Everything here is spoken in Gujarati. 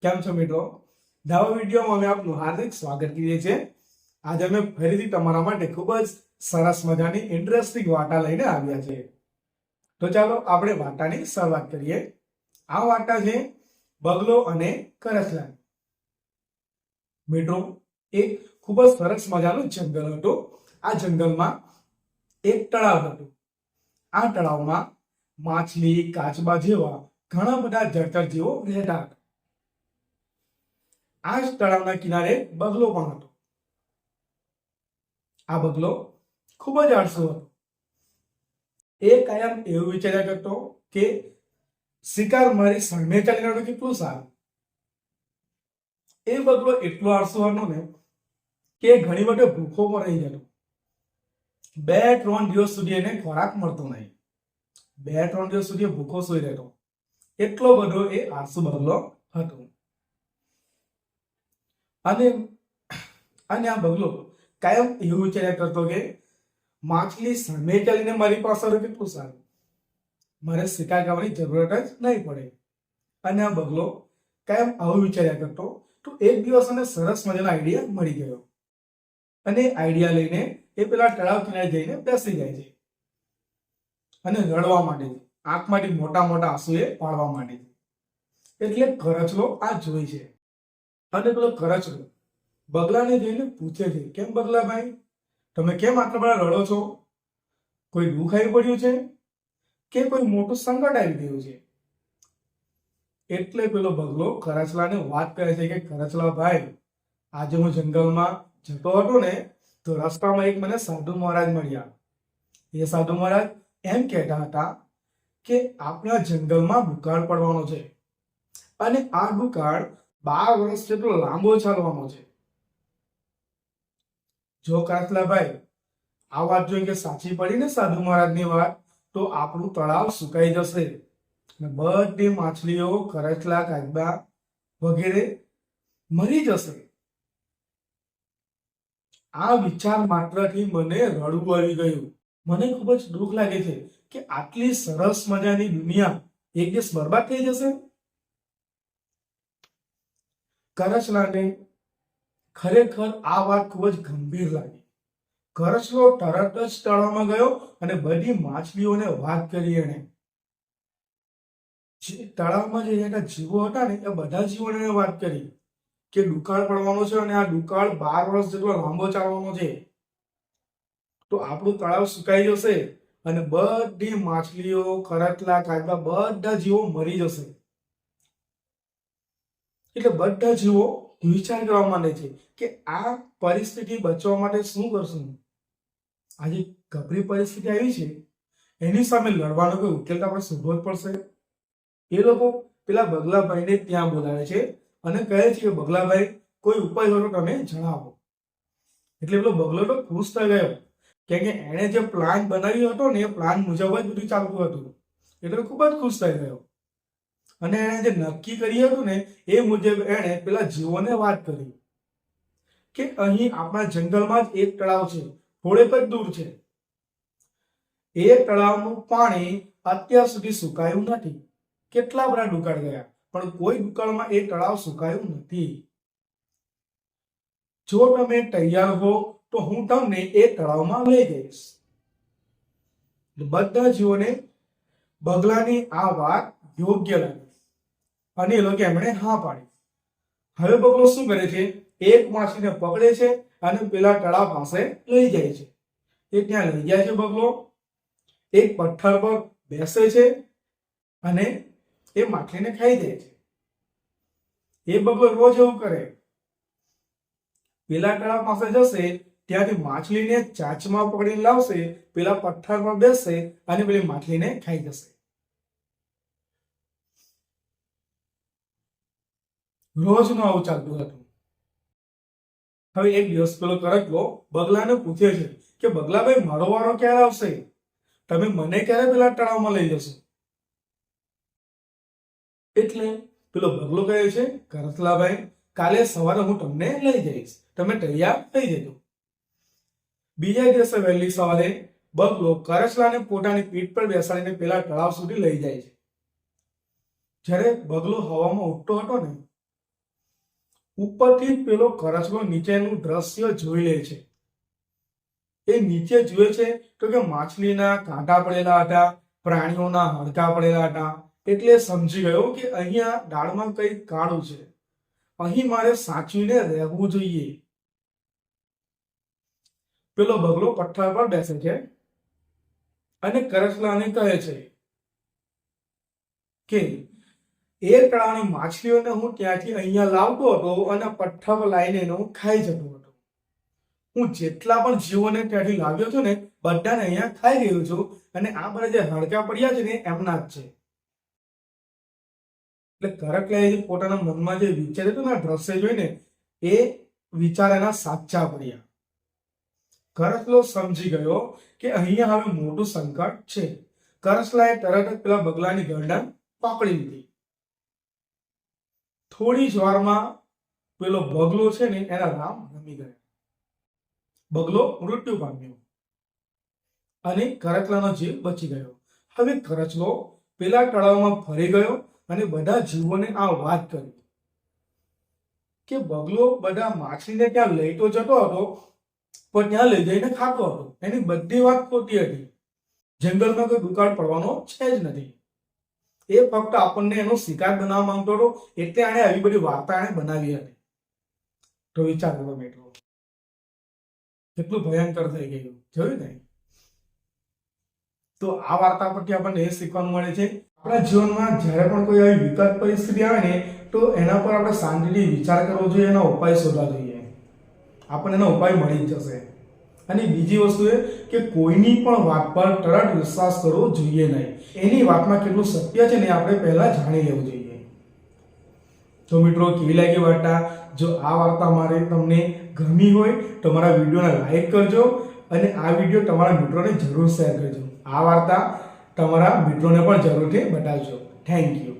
કેમ છો મિત્રો? નવા વિડીયોમાં અમે આપનું હાર્દિક સ્વાગત કરીએ છીએ। આજે અમે ફરીથી તમારા માટે ખૂબ જ સરસ મજાની ઇન્ટરેસ્ટિંગ વાર્તા લઈને આવ્યા છીએ। તો ચાલો આપણે વાર્તાની શરૂઆત કરીએ। આ વાર્તા છે બગલો અને કરચલા। મિત્રો, એક ખૂબ જ સરસ મજાનું જંગલ હતું। આ જંગલમાં એક તળાવ હતું। આ તળાવમાં માછલી, કાચબા જેવા ઘણા બધા જળચર જીવો રહેતા હતા। આ જ તળાવના કિનારે બગલો પણ હતો। આ બગલો ખૂબ જ આળસુ હતો। એ કાયમ એવું વિચાર્યા કરતો કે શિકાર મારી સામે ચાલી રહ્યો કેટલું સારું। એ બગલો એટલો આળસુ હતો ને કે ઘણી વખત ભૂખો પણ રહી જતો। 2-3 દિવસ સુધી એને ખોરાક મળતો નહીં। 2-3 દિવસ સુધી ભૂખો સૂઈ રહેતો। એટલો બધો એ આળસુ બગલો હતો। અને આ બગલો કાયમ એવું વિચાર્યા કરતો કે માછલી સામે ચાલીને મારી પાસે આવે કેટલું સારું, મારે શિકાર કરવાની જરૂરત જ નહીં પડે। અને આ બગલો કાયમ આવું વિચાર્યા કરતો। તો એક દિવસ એને સરસ મજાનો આઈડિયા મળી ગયો અને આઈડિયા લઈને એ પેલા તળાવ કિનારે જઈને બેસી જાય છે અને રડવા માંડે છે। આંખમાંથી મોટા મોટા આંસુ એ પાડવા માંડે છે। એટલે કરચલો આ જોઈ છે અને પેલો કરચલો બગલાને જઈને પૂછે છે, કેમ બગલાભાઈ, તમે કેમ આટલા બધા રડો છો? કોઈ દુઃખ આવી પડ્યું છે કે કોઈ મોટું સંકટ આવી ગયું છે? એટલે પેલો બગલો કરચલાને વાત કરે છે કે કરચલા ભાઈ, આજે હું જંગલમાં જતો હતો ને તો રસ્તામાં એક મને સાધુ મહારાજ મળ્યા। એ સાધુ મહારાજ એમ કહેતા હતા કે આપણા જંગલમાં દુકાળ પડવાનો છે અને આ દુકાળ 12 વર્ષ જેટલો લાંબો ચાલવાનો છે। જો કરચલાભાઈ આ વાત જોઈ કે સાચી પડી ને સાધુ મહારાજની વાત, તો આપણું તળાવ સુકાઈ જશે અને બધી માછલીઓ, કરચલા, કાચબા વગેરે મરી જશે। આ વિચાર માત્રથી મને રડવું આવી ગયું। મને ખૂબ જ દુઃખ લાગે છે કે આટલી સરસ મજાની દુનિયા એક દિવસ બરબાદ થઈ જશે। કરચલાને ખરેખર આ વાત ખૂબ જ ગંભીર લાગી। કરચલો તરત જ તળાવમાં ગયો અને બધી માછલીઓને વાત કરી। એને જે તળાવમાં જે રહેતા જીવો હતા ને એ બધા જીવોને વાત કરી કે દુકાળ પડવાનો છે અને આ દુકાળ 12 વર્ષ જેટલો લાંબો ચાલવાનો છે, તો આપણું તળાવ સુકાઈ જશે અને બધી માછલીઓ, કરચલા, કાચબા બધા જીવો મરી જશે। એટલે બધા જીવો વિચાર કરવા માંડે છે કે આ પરિસ્થિતિ બચવા માટે શું કરશું? આજે ગંભીર પરિસ્થિતિ આવી છે, એની સામે લડવાનો કોઈ ઉકેલ તો આપણે શોધવો જ પડશે। એ લોકો પેલા બગલાભાઈને ત્યાં બોલાવે છે અને કહે છે કે બગલાભાઈ, કોઈ ઉપાય હોય તો તમે જણાવો। એટલે પેલો બગલો તો ખુશ થઈ ગયો કેમ કે એણે જે પ્લાન બનાવ્યો હતો ને એ પ્લાન મુજબ જ બધું ચાલતું હતું। એટલે ખૂબ જ ખુશ થઈ ગયો અને એણે જે નક્કી કર્યું હતું ને એ મુજબ એણે પેલા જીવોને વાત કરી કે અહીં આપણા જંગલમાં જ એક તળાવ છે, થોડેક જ દૂર છે। એ તળાવનું પાણી અત્યાર સુધી સુકાયું નથી। કેટલા બધા દુકાળ ગયા પણ કોઈ દુકાળમાં એ તળાવ સુકાયું નથી। જો તમે તૈયાર હો તો હું તમને એ તળાવમાં લઈ જઈશ। બધા જીવોને બગલાની આ વાત યોગ્ય લાગી અને એ લોકો એમણે હા પાડી। હવે બગલો શું કરે છે, એક માછલીને પકડે છે અને પેલા તળાવ પાસે લઈ જાય છે। એ ત્યાં લઈ જાય છે બગલો, એક પથ્થર પર બેસે છે અને એ માછલીને ખાઈ જાય છે। એ બગલો રોજ એવું કરે, પેલા તળાવ પાસે જશે, ત્યાંથી માછલીને ચાંચમાં પકડીને લાવશે, પેલા પથ્થર પર બેસશે અને પેલી માછલીને ખાઈ જશે। રોજનું આવું ચાલતું હતું। હવે એક દિવસ પેલો કરચલો બગલાને પૂછે છે કે બગલાભાઈ, મારો વારો ક્યારે આવશે? તમે મને ક્યારે પેલા તળાવમાં લઈ જશો? એટલે પેલો બગલો કહે છે, કરચલાભાઈ, કાલે સવારે હું તમને લઈ જઈશ, તમે તૈયાર થઈ જજો। બીજા દિવસે વહેલી સવારે બગલો કરચલાને પોતાની પીઠ પર બેસાડીને પેલા તળાવ સુધી લઈ જાય છે। જ્યારે બગલો હવામાં ઉડતો હતો ને ઉપરથી પેલો કરચલો નીચેનું દ્રશ્ય જોઈ લે છે. એ નીચે જુએ છે તો કે માછલીના કાંટા પડેલા હતા, પ્રાણીઓના હાડકા પડેલા હતા. એટલે સમજી ગયો કે અહીંયા દાળમાં કંઈક કાળું છે, અહીં મારે સાચવીને રહેવું જોઈએ. પેલો બગલો પથ્થર પર બેસે છે અને કરચલાને કહે છે કે એ તળાવની માછલીઓને હું ત્યાંથી અહીંયા લાવતો હતો અને પથ્થર પર લાવીને એનો ખાઈ જતો હતો. હું જેટલા પણ જીવોને ત્યાંથી લાવ્યો છું ને બધાને અહીંયા ખાઈ ગયો છું અને આ બધા જે હાડકા પડ્યા છે ને એમના જ છે. એટલે કરચલાએ પોતાના મનમાં જે વિચાર હતું ને દ્રશ્ય જોઈને એ વિચાર એના સાચા પડ્યા. કરચલો સમજી ગયો કે અહીંયા હવે મોટું સંકટ છે. કરચલાએ તરત જ પેલા બગલાની ગરદન પકડી લીધી. થોડી જ વારમાં પેલો બગલો છે ને એના રામ રમી ગયા. બગલો મૃત્યુ પામ્યો અને કરચલાનો જીવ બચી ગયો. હવે કરચલો પેલા તળાવમાં ફરી ગયો અને બધા જીવોને આ વાત કરી કે બગલો બધા માછલીને ત્યાં લઈ તો જતો હતો પણ ત્યાં લઈ જઈને ખાતો હતો. એની બધી વાત ખોટી હતી. જંગલમાં કોઈ દુકાળ પડવાનો છે જ નથી. એ ફક્ત આપણને એનો શિકાર બનાવવા માંગતો હતો એટલે આને આવી બધી વાર્તા આને બનાવી હતી. તો વિચાર કરો મિત્રો, કેટલું ભયંકર થઈ ગયું જોયું ને. તો આ વાર્તા પરથી આપણને એ શીખવાનું મળે છે આપણા જીવનમાં જ્યારે પણ કોઈ આવી વિકટ પરિસ્થિતિ આવે ને તો એના પર આપણે શાંતિથી વિચાર કરવો જોઈએ, એના ઉપાય શોધવા જોઈએ. આપણને એનો ઉપાય મળી જ જશે. અને બીજી વસ્તુ એ કે કોઈની પણ વાત પર તરત વિશ્વાસ કરવો જોઈએ નહીં. એની વાતમાં કેટલું સત્ય છે ને આપણે પહેલા જાણી લેવું જોઈએ. તો મિત્રો, કેવી લાગી વાર્તા? જો આ વાર્તા મારે તમને ગમી હોય તો મારા વિડીયોને લાઈક કરજો અને આ વિડીયો તમારા મિત્રોને જરૂર શેર કરજો. આ વાર્તા તમારા મિત્રોને પણ જરૂરથી બતાવજો. Thank you.